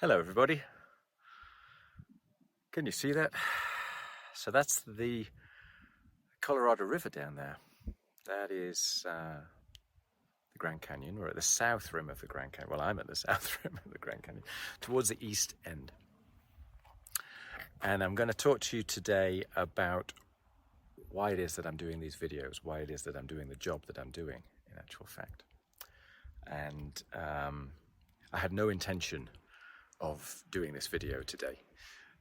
Hello everybody. Can you see that? So that's the Colorado River down there. That is the Grand Canyon. We're at the south rim of the Grand Canyon. Well, I'm at the south rim of the Grand Canyon, towards the east end. And I'm going to talk to you today about why it is that I'm doing these videos, why it is that I'm doing the job that I'm doing, in actual fact. And I had no intention of doing this video today,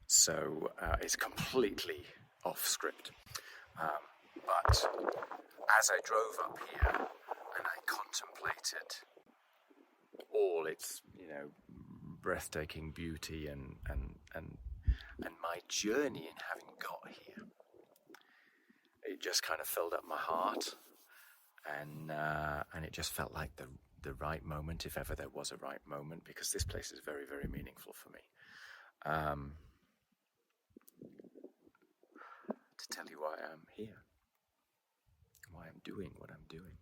so it's completely off script. But as I drove up here and I contemplated all its, breathtaking beauty and my journey in having got here, it just kind of filled up my heart, and it just felt like the right moment, if ever there was a right moment, because this place is very, very meaningful for me. To tell you why I'm here, why I'm doing what I'm doing.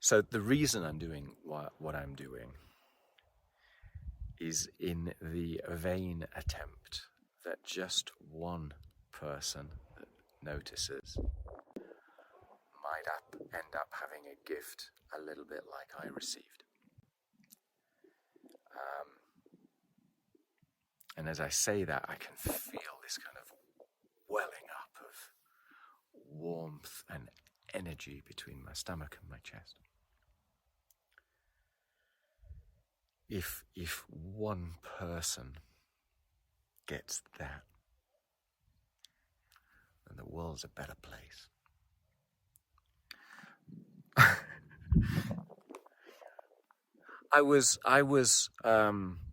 So the reason I'm doing what I'm doing is in the vain attempt that just one person that notices might end up having a gift a little bit like I received. And as I say that, I can feel this kind of welling up of warmth and energy between my stomach and my chest. If one person gets that, then the world's a better place. I was.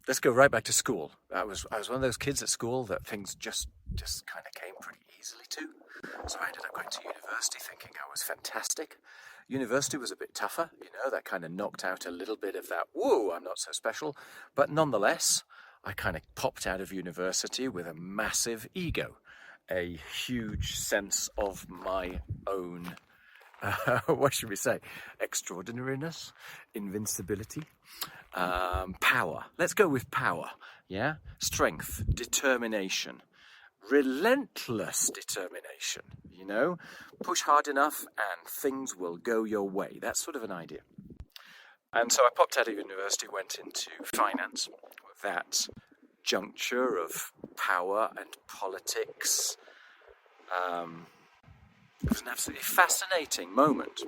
Let's go right back to school. I was one of those kids at school that things just kind of came pretty easily to. So I ended up going to university thinking I was fantastic. University was a bit tougher, that kind of knocked out a little bit of that, whoa, I'm not so special. But nonetheless, I kind of popped out of university with a massive ego, a huge sense of my own what should we say? Extraordinariness, invincibility, power. Let's go with power, yeah? Strength, determination, relentless determination, Push hard enough and things will go your way. That's sort of an idea. And so I popped out of university, went into finance. That juncture of power and politics, it was an absolutely fascinating moment.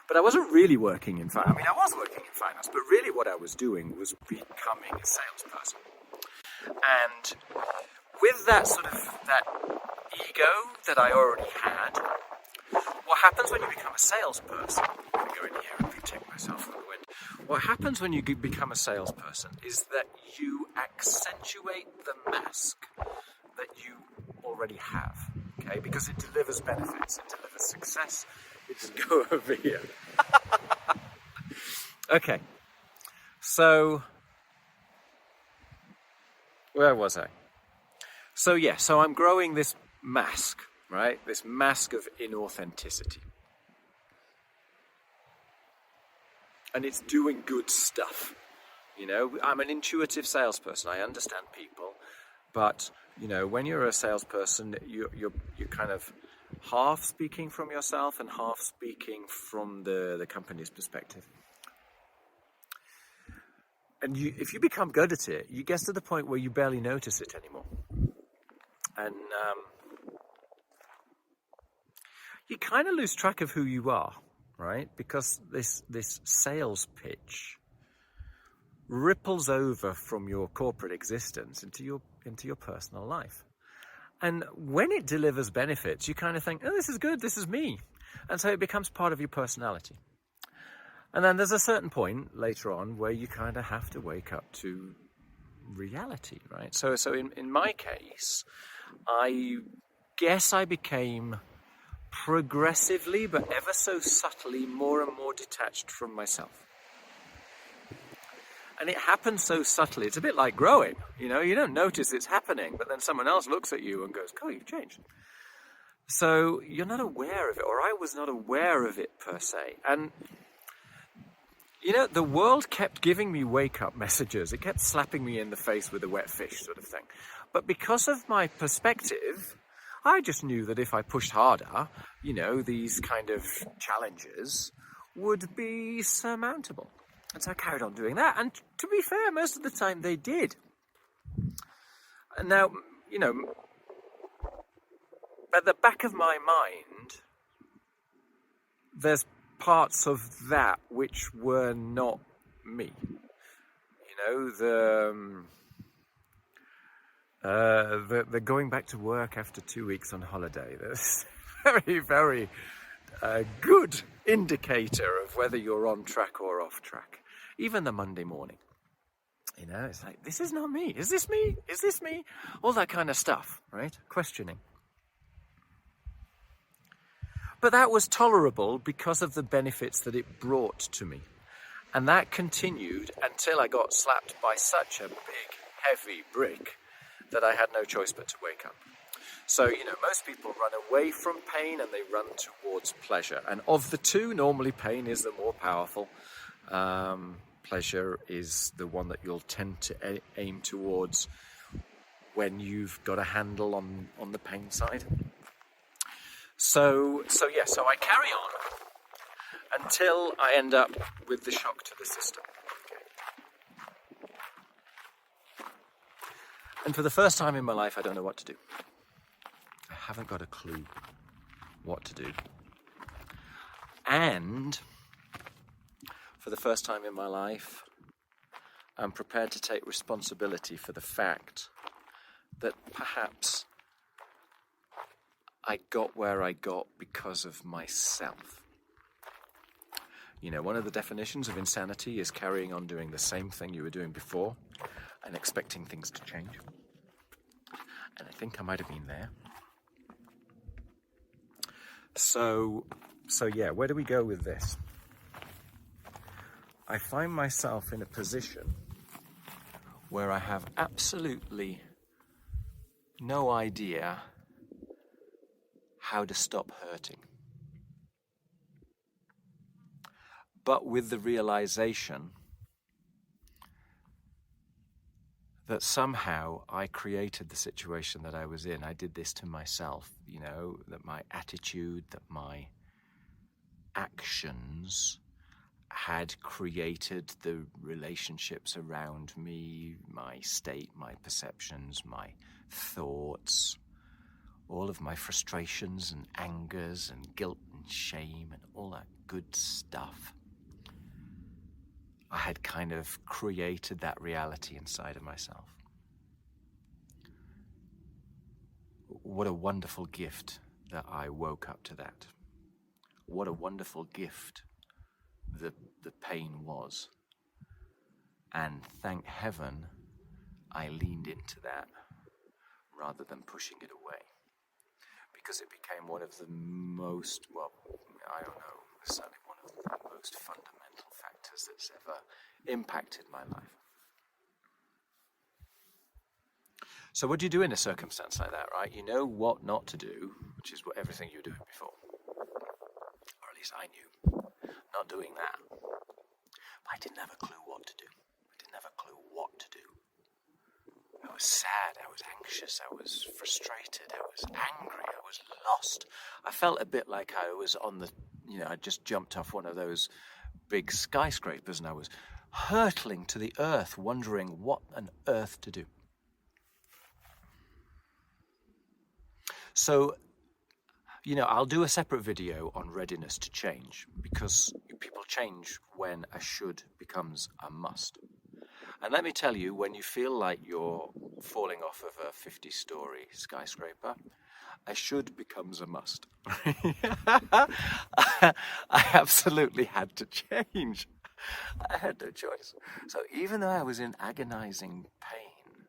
But I wasn't really working in finance. I was working in finance, but really what I was doing was becoming a salesperson. And with that that ego that I already had, what happens when you become a salesperson, I'm going to go in here and protect myself from the wind. What happens when you become a salesperson is that you accentuate the mask that you already have. Okay, because it delivers benefits, it delivers success. It's go over here. Okay, so where was I? So I'm growing this mask, right? This mask of inauthenticity. And it's doing good stuff. I'm an intuitive salesperson. I understand people. But, when you're a salesperson, you're kind of half speaking from yourself and half speaking from the company's perspective. And if you become good at it, you get to the point where you barely notice it anymore. And you kind of lose track of who you are, right? Because this sales pitch ripples over from your corporate existence into your personal life. And when it delivers benefits, you kind of think, oh, this is good, this is me. And so it becomes part of your personality. And then there's a certain point later on where you kind of have to wake up to reality, right? So in my case, I guess I became progressively, but ever so subtly, more and more detached from myself. And it happens so subtly. It's a bit like growing. You don't notice it's happening, but then someone else looks at you and goes, oh, you've changed. So you're not aware of it, or I was not aware of it per se. And You know, the world kept giving me wake-up messages. It kept slapping me in the face with a wet fish sort of thing. But because of my perspective, I just knew that if I pushed harder, you know, these kind of challenges would be surmountable. And so I carried on doing that. And to be fair, most of the time they did. And now, you know, at the back of my mind, there's parts of that which were not me. You know, the going back to work after 2 weeks on holiday. That's very, very good indicator of whether you're on track or off track. Even the Monday morning. You know, it's like, this is not me. Is this me? Is this me? All that kind of stuff, right? Questioning. But that was tolerable because of the benefits that it brought to me. And that continued until I got slapped by such a big, heavy brick that I had no choice but to wake up. So, you know, most people run away from pain and they run towards pleasure. And of the two, normally pain is the more powerful. Pleasure is the one that you'll tend to aim towards when you've got a handle on the pain side. So I carry on until I end up with the shock to the system. And for the first time in my life, I don't know what to do. I haven't got a clue what to do. And for the first time in my life, I'm prepared to take responsibility for the fact that perhaps I got where I got because of myself. You know, one of the definitions of insanity is carrying on doing the same thing you were doing before and expecting things to change. And I think I might have been there. So yeah, where do we go with this? I find myself in a position where I have absolutely no idea how to stop hurting. But with the realization that somehow I created the situation that I was in. I did this to myself, you know, that my attitude, that my actions had created the relationships around me, my state, my perceptions, my thoughts, all of my frustrations and angers and guilt and shame and all that good stuff. I had kind of created that reality inside of myself. What a wonderful gift that I woke up to that. What a wonderful gift the pain was. And thank heaven I leaned into that rather than pushing it away. Because it became one of the most, well, I don't know, certainly one of the most fundamental factors that's ever impacted my life. So what do you do in a circumstance like that, right? You know what not to do, which is what everything you were doing before. Or at least I knew. Not doing that. But I didn't have a clue what to do. I didn't have a clue what to do. I was sad, I was anxious, I was frustrated, I was angry, I was lost. I felt a bit like I was on the, I just jumped off one of those big skyscrapers and I was hurtling to the earth, wondering what on earth to do. So, I'll do a separate video on readiness to change because people change when a should becomes a must. And let me tell you, when you feel like you're falling off of a 50-story skyscraper, a should becomes a must. I absolutely had to change. I had no choice. So even though I was in agonizing pain,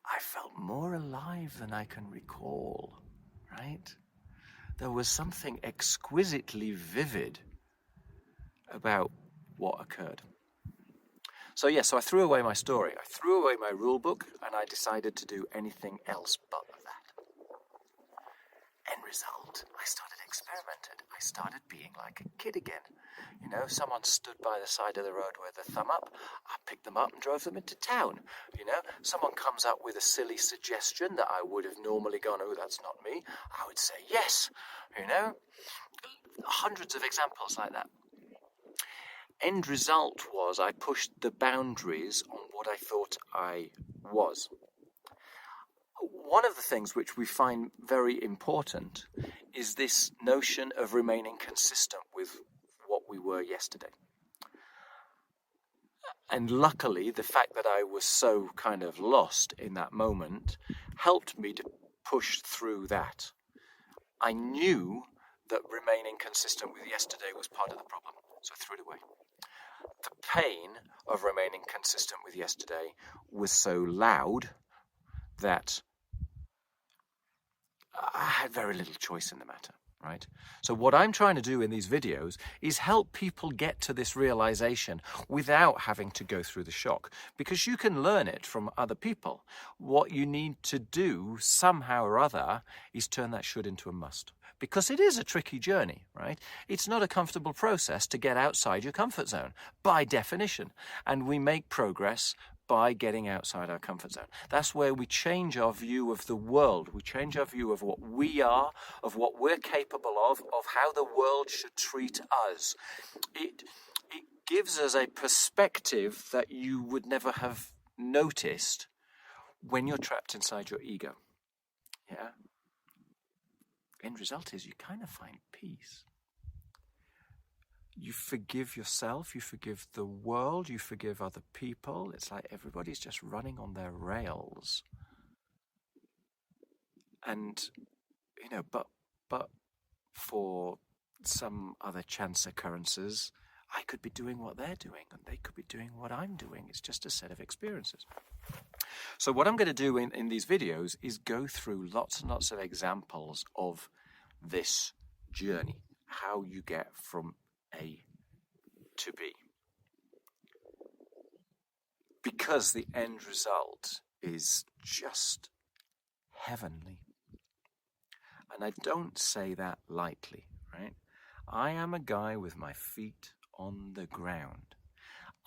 I felt more alive than I can recall, right? There was something exquisitely vivid about what occurred. So I threw away my story. I threw away my rule book and I decided to do anything else but that. End result, I started experimenting. I started being like a kid again. You know, someone stood by the side of the road with a thumb up, I picked them up and drove them into town. You know, someone comes up with a silly suggestion that I would have normally gone, oh, that's not me. I would say yes, you know. Hundreds of examples like that. End result was I pushed the boundaries on what I thought I was. One of the things which we find very important is this notion of remaining consistent with what we were yesterday. And luckily, the fact that I was so kind of lost in that moment helped me to push through that. I knew that remaining consistent with yesterday was part of the problem, so I threw it away. The pain of remaining consistent with yesterday was so loud that I had very little choice in the matter, right? So what I'm trying to do in these videos is help people get to this realization without having to go through the shock, because you can learn it from other people. What you need to do somehow or other is turn that should into a must, because it is a tricky journey, right? It's not a comfortable process to get outside your comfort zone by definition, and we make progress by getting outside our comfort zone. That's where we change our view of the world. We change our view of what we are, of what we're capable of how the world should treat us. It gives us a perspective that you would never have noticed when you're trapped inside your ego. Yeah? End result is you kind of find peace. You forgive yourself, you forgive the world, you forgive other people. It's like everybody's just running on their rails. And, you know, but for some other chance occurrences, I could be doing what they're doing and they could be doing what I'm doing. It's just a set of experiences. So what I'm going to do in these videos is go through lots and lots of examples of this journey, how you get from A to B. Because the end result is just heavenly. And I don't say that lightly, right? I am a guy with my feet on the ground.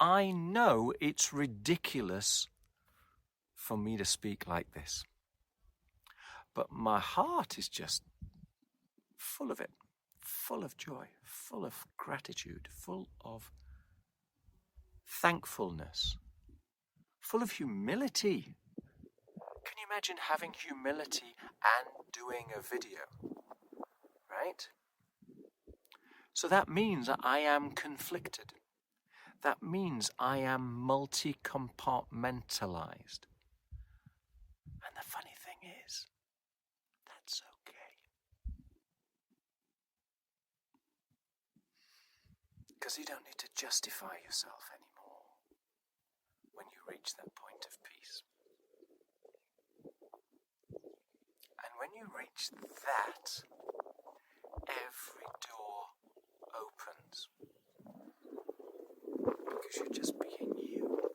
I know it's ridiculous for me to speak like this, but my heart is just full of it, full of joy, full of gratitude, full of thankfulness, full of humility. Can you imagine having humility and doing a video, right? So that means that I am conflicted. That means I am multi-compartmentalized. And the funny thing is, that's okay. Because you don't need to justify yourself anymore when you reach that point of peace. And when you reach that, every door opens. Because you're just being you.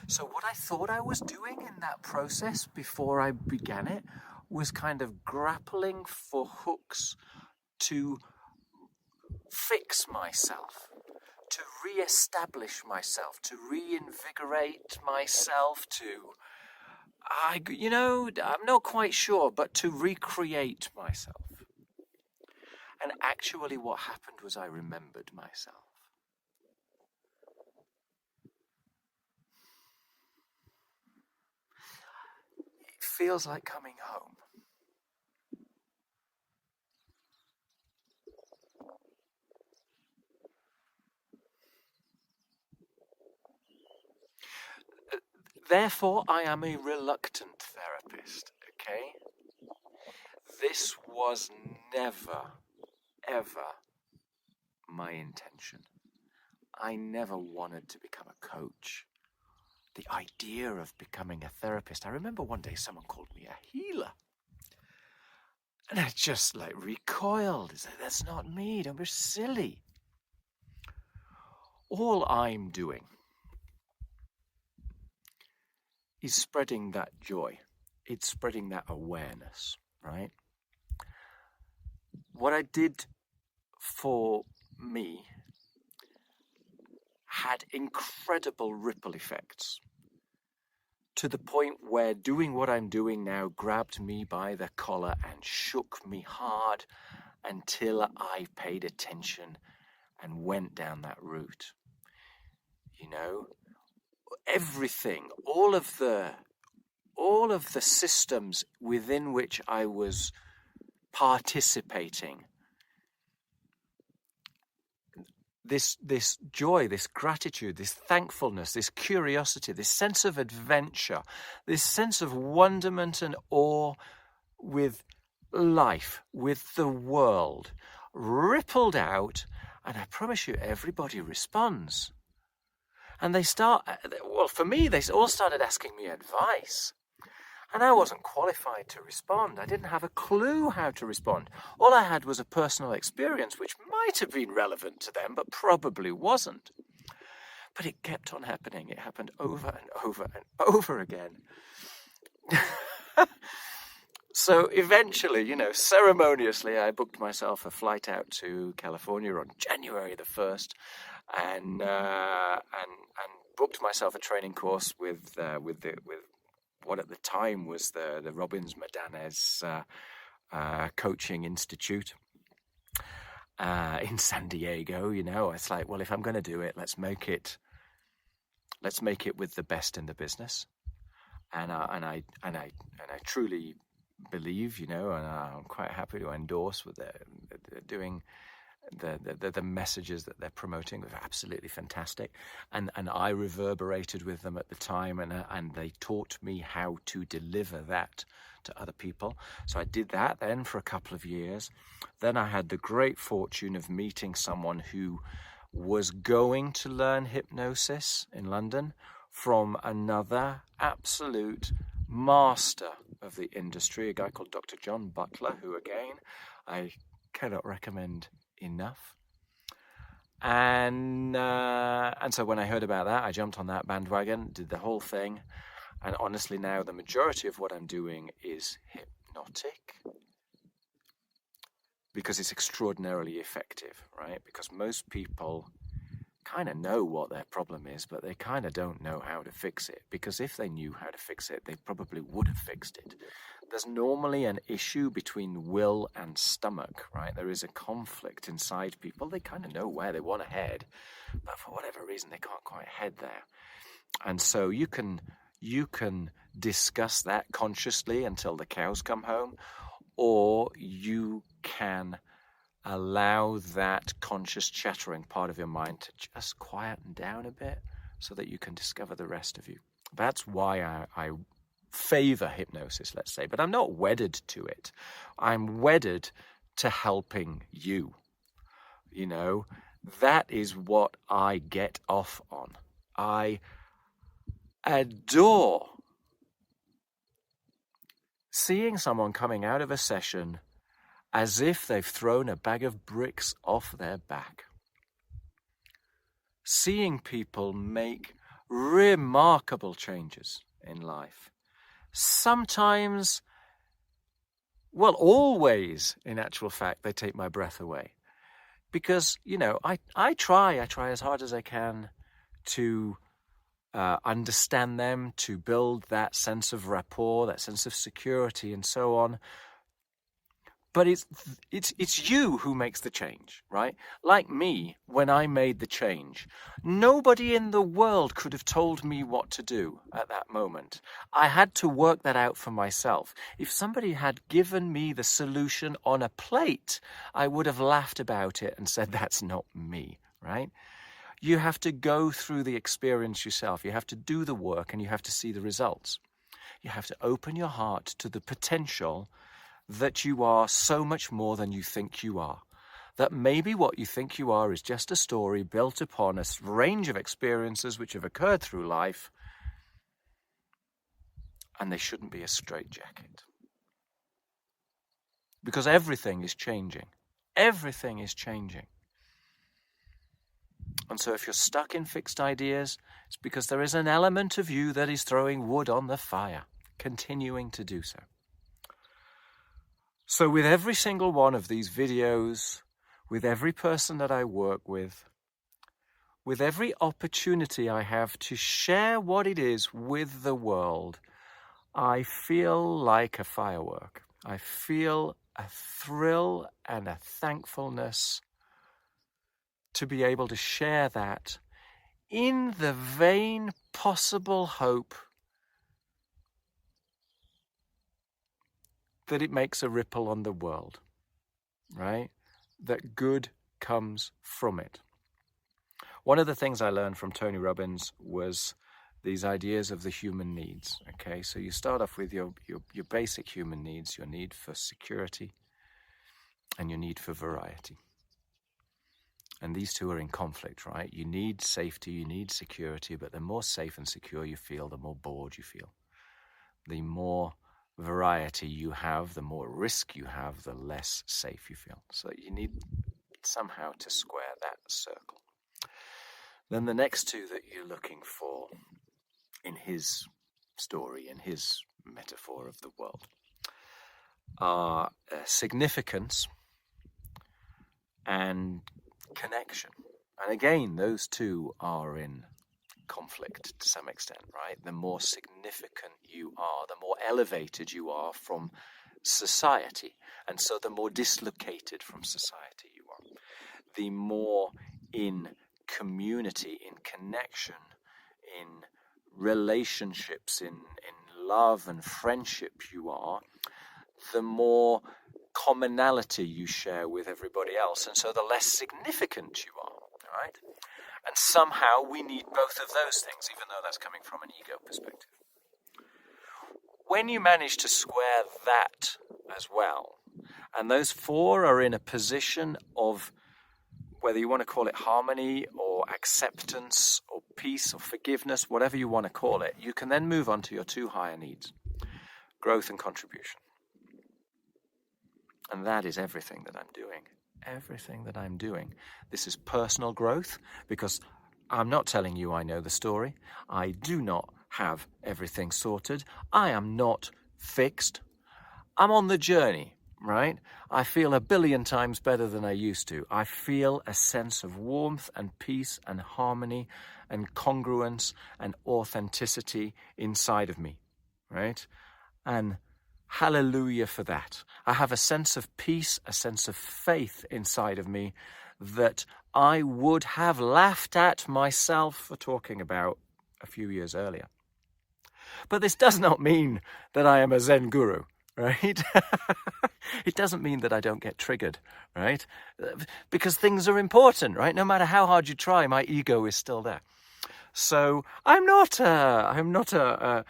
So what I thought I was doing in that process before I began it was kind of grappling for hooks to fix myself, to re-establish myself, to reinvigorate myself, I'm not quite sure, but to recreate myself. And actually what happened was I remembered myself. It feels like coming home. Therefore, I am a reluctant therapist, okay? This was never, ever my intention. I never wanted to become a coach. The idea of becoming a therapist, I remember one day someone called me a healer. And I just recoiled. It's like, that's not me, don't be silly. All I'm doing is spreading that joy it's spreading that awareness, right? What I did for me had incredible ripple effects, to the point where doing what I'm doing now grabbed me by the collar and shook me hard until I paid attention and went down that route. You know, everything, all of the systems within which I was participating, this joy, this gratitude, this thankfulness, this curiosity, this sense of adventure, this sense of wonderment and awe with life, with the world, rippled out, and I promise you, everybody responds. And they start, well, for me, they all started asking me advice. And I wasn't qualified to respond. I didn't have a clue how to respond. All I had was a personal experience, which might have been relevant to them, but probably wasn't. But it kept on happening. It happened over and over and over again. So eventually, ceremoniously, I booked myself a flight out to California on January the 1st, and booked myself a training course with what at the time was the Robbins Madanes Coaching Institute in San Diego. It's like, well, if I'm going to do it, let's make it with the best in the business. And I truly believe, and I'm quite happy to endorse what they're doing. The messages that they're promoting were absolutely fantastic, and I reverberated with them at the time, and they taught me how to deliver that to other people. So I did that then for a couple of years. Then I had the great fortune of meeting someone who was going to learn hypnosis in London from another absolute master of the industry, a guy called Dr. John Butler, who again I cannot recommend enough. And so when I heard about that, I jumped on that bandwagon, did the whole thing. And honestly, now the majority of what I'm doing is hypnotic, because it's extraordinarily effective, right? Because most people kind of know what their problem is, but they kind of don't know how to fix it. Because if they knew how to fix it, they probably would have fixed it. There's normally an issue between will and stomach, right? There is a conflict inside people. They kind of know where they want to head, but for whatever reason, they can't quite head there. And so you can discuss that consciously until the cows come home, or you can allow that conscious chattering part of your mind to just quieten down a bit so that you can discover the rest of you. That's why I favor hypnosis, let's say, but I'm not wedded to it. I'm wedded to helping you. That is what I get off on. I adore seeing someone coming out of a session as if they've thrown a bag of bricks off their back. Seeing people make remarkable changes in life. Sometimes, well, always, in actual fact, they take my breath away. Because, I try as hard as I can to understand them, to build that sense of rapport, that sense of security, and so on. But it's you who makes the change, right? Like me, when I made the change, nobody in the world could have told me what to do at that moment. I had to work that out for myself. If somebody had given me the solution on a plate, I would have laughed about it and said, that's not me, right? You have to go through the experience yourself. You have to do the work, and you have to see the results. You have to open your heart to the potential that you are so much more than you think you are. That maybe what you think you are is just a story built upon a range of experiences which have occurred through life, and they shouldn't be a straitjacket. Because everything is changing. Everything is changing. And so if you're stuck in fixed ideas, it's because there is an element of you that is throwing wood on the fire. continuing to do so. So with every single one of these videos, with every person that I work with every opportunity I have to share what it is with the world, I feel like a firework. I feel a thrill and a thankfulness to be able to share that in the vain possible hope that it makes a ripple on the world, right? That good comes from it. One of the things I learned from Tony Robbins was these ideas of the human needs. Okay, so you start off with your basic human needs, your need for security and your need for variety. And these two are in conflict, right? You need safety, you need security, but the more safe and secure you feel, the more bored you feel. The more variety you have, the more risk you have, the less safe you feel. So you need somehow to square that circle. Then the next two that you're looking for in his story, in his metaphor of the world, are significance and connection. And again, those two are in conflict to some extent, right? The more significant you are, the more elevated you are from society. And so the more dislocated from society you are. The more in community, in connection, in relationships, in love and friendship you are, the more commonality you share with everybody else, and so the less significant you are, right? And somehow we need both of those things, even though that's coming from an ego perspective. When you manage to square that as well, and those four are in a position of, whether you want to call it harmony or acceptance or peace or forgiveness, whatever you want to call it, you can then move on to your two higher needs, growth and contribution. And that is everything that I'm doing. Everything that I'm doing. This is personal growth, because I'm not telling you I know the story. I do not have everything sorted. I am not fixed. I'm on the journey. Right? I feel 1 billion times better than I used to. I feel a sense of warmth and peace and harmony and congruence and authenticity inside of me, right? And hallelujah for that. I have a sense of peace, a sense of faith inside of me that I would have laughed at myself for talking about a few years earlier. But this does not mean that I am a Zen guru. Right? It doesn't mean that I don't get triggered, right? Because things are important, right? No matter how hard you try, my ego is still there. So I'm not a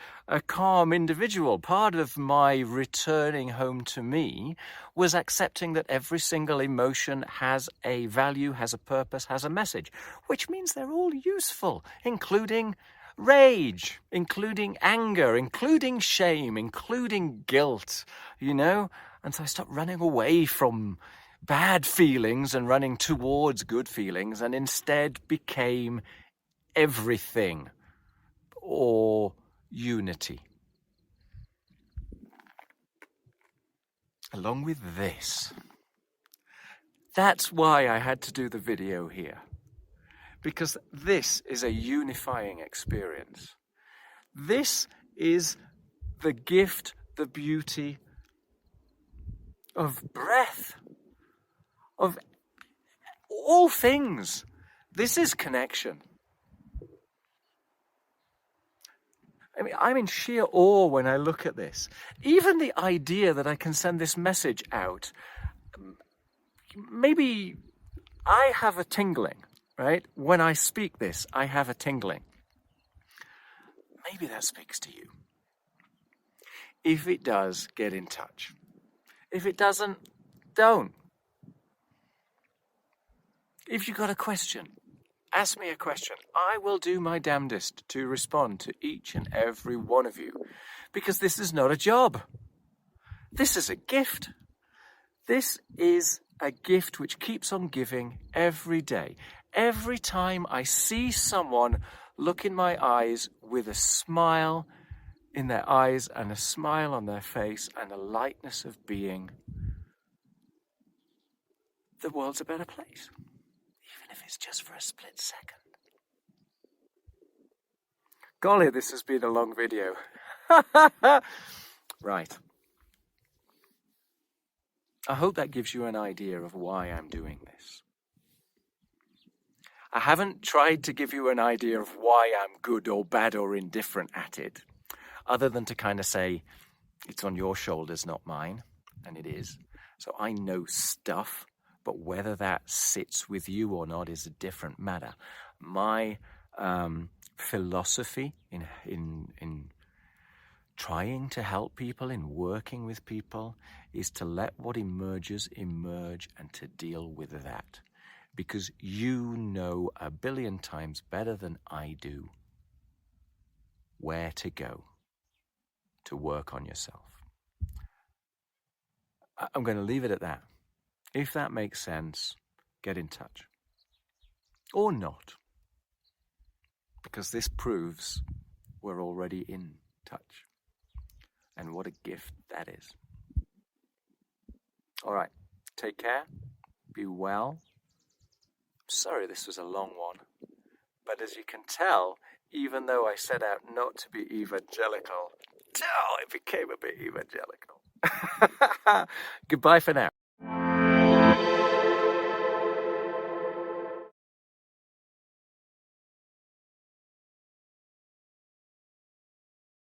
calm individual. Part of my returning home to me was accepting that every single emotion has a value, has a purpose, has a message, which means they're all useful, including rage, including anger, including shame, including guilt, And so I stopped running away from bad feelings and running towards good feelings, and instead became everything, or unity. Along with this, that's why I had to do the video here. Because this is a unifying experience. This is the gift, the beauty of breath, of all things. This is connection. I mean, I'm in sheer awe when I look at this. Even the idea that I can send this message out, maybe I have a tingling. Right? When I speak this, I have a tingling. Maybe that speaks to you. If it does, get in touch. If it doesn't, don't. If you've got a question, ask me a question. I will do my damnedest to respond to each and every one of you, because this is not a job. This is a gift. This is a gift which keeps on giving every day. Every time I see someone look in my eyes with a smile in their eyes and a smile on their face and a lightness of being, the world's a better place, even if it's just for a split second. Golly, this has been a long video. Right. I hope that gives you an idea of why I'm doing this. I haven't tried to give you an idea of why I'm good or bad or indifferent at it, other than to kind of say, it's on your shoulders, not mine, and it is. So I know stuff, but whether that sits with you or not is a different matter. My philosophy in trying to help people, in working with people, is to let what emerges emerge and to deal with that. Because you know a billion times better than I do where to go to work on yourself. I'm going to leave it at that. If that makes sense, get in touch. Or not. Because this proves we're already in touch. And what a gift that is. All right. Take care. Be well. Sorry this was a long one. But as you can tell, even though I set out not to be evangelical, it became a bit evangelical. Goodbye for now.